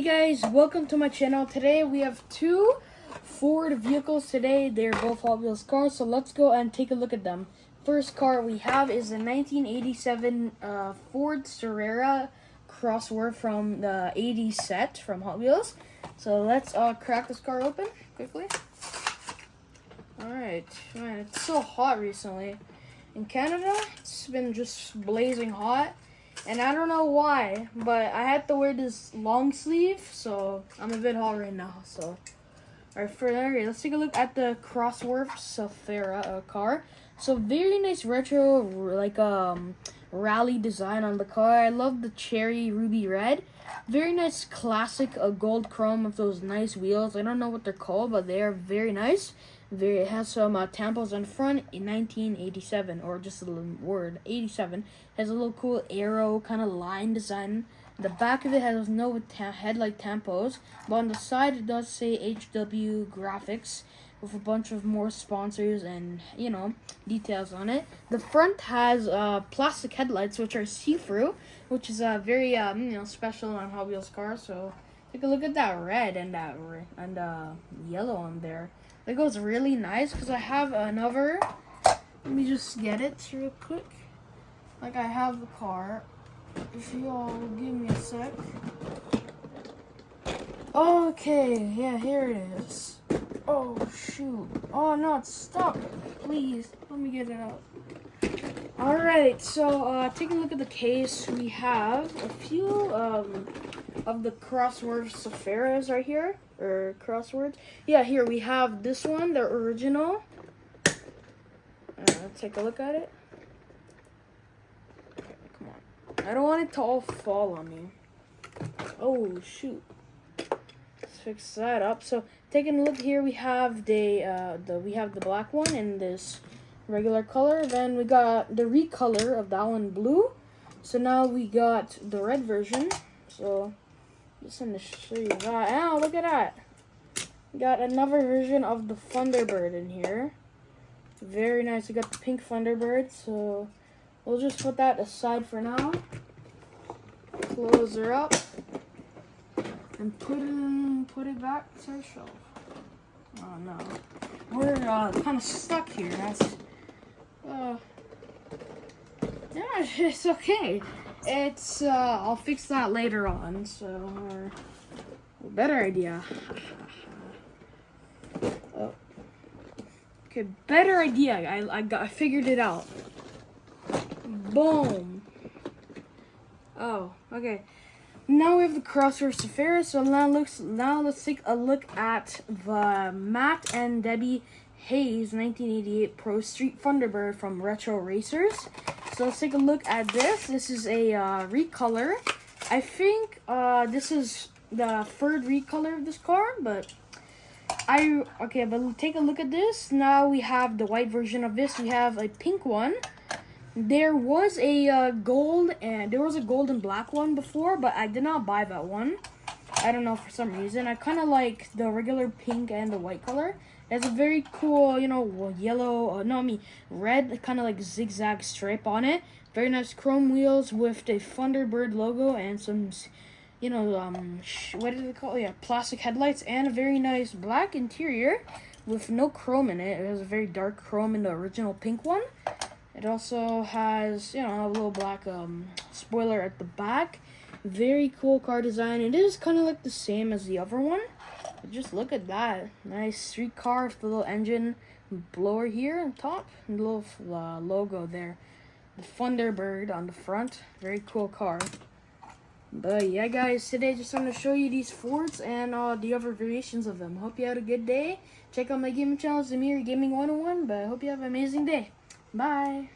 guys, welcome to my channel. Today we have two Ford vehicles today. They're both Hot Wheels cars, so let's go and take a look at them. First car we have is a 1987 Ford Carrera COSWORTH from the 80s set from Hot Wheels. So let's crack this car open quickly. Alright, man, it's so hot recently. In Canada, it's been just blazing hot. And I don't know why, but I had to wear this long sleeve, so I'm a bit hot right now. So, alright, let's take a look at the COSWORTH Safira car. So very nice retro, like rally design on the car. I love the cherry ruby red. Very nice classic gold chrome with those nice wheels. I don't know what they're called, but they are very nice. It has some tampons on the front in 1987, or just a little word 87. Has a little cool arrow kind of line design. The back of it has no headlight tampons, but on the side it does say HW Graphics with a bunch of more sponsors and details on it. The front has plastic headlights which are see-through, which is very special on Hot Wheels cars. So take a look at that red and that yellow on there. That goes really nice because I have another. Let me just get it real quick. Like, I have the car. If you all give me a sec. Okay, yeah, here it is. Oh shoot! Oh no, it's stuck. Please, let me get it out. All right, so take a look at the case. We have a few of the COSWORTH Safiras right here, or COSWORTH. Yeah, here we have this one, the original. Let's take a look at it. Come on, I don't want it to all fall on me. Oh shoot! Let's fix that up. So taking a look here, we have the black one in this regular color. Then we got the recolor of that one blue. So now we got the red version. So just going to show you that. Ow, look at that. We got another version of the Thunderbird in here. Very nice. We got the pink Thunderbird. So we'll just put that aside for now. Close her up. And put it back to our shelf. Oh no. We're kind of stuck here. That's yeah, it's okay. It's I'll fix that later on. So better idea. Oh. Okay, better idea. I figured it out. Boom. Oh, okay. Now we have the COSWORTH Safira. So now let's take a look at the Matt and Debbie Hayes 1988 Pro Street Thunderbird from Retro Racers. So let's take a look at this. This is a recolor. I think this is the third recolor of this car, but but take a look at this. Now we have the white version of this. We have a pink one. There was a gold and black one before, but I did not buy that one. I don't know, for some reason. I kind of like the regular pink and the white color. It has a very cool, red kind of like zigzag stripe on it. Very nice chrome wheels with the Thunderbird logo and some, what do they call it? Yeah, plastic headlights, and a very nice black interior with no chrome in it. It has a very dark chrome in the original pink one. It also has, a little black spoiler at the back. Very cool car design. It is kind of like the same as the other one. But just look at that. Nice street car with the little engine blower here on top. And the little logo there. The Thunderbird on the front. Very cool car. But yeah, guys, today just wanted to show you these Fords and the other variations of them. Hope you had a good day. Check out my gaming channel, Zamir Gaming 101. But I hope you have an amazing day. Bye.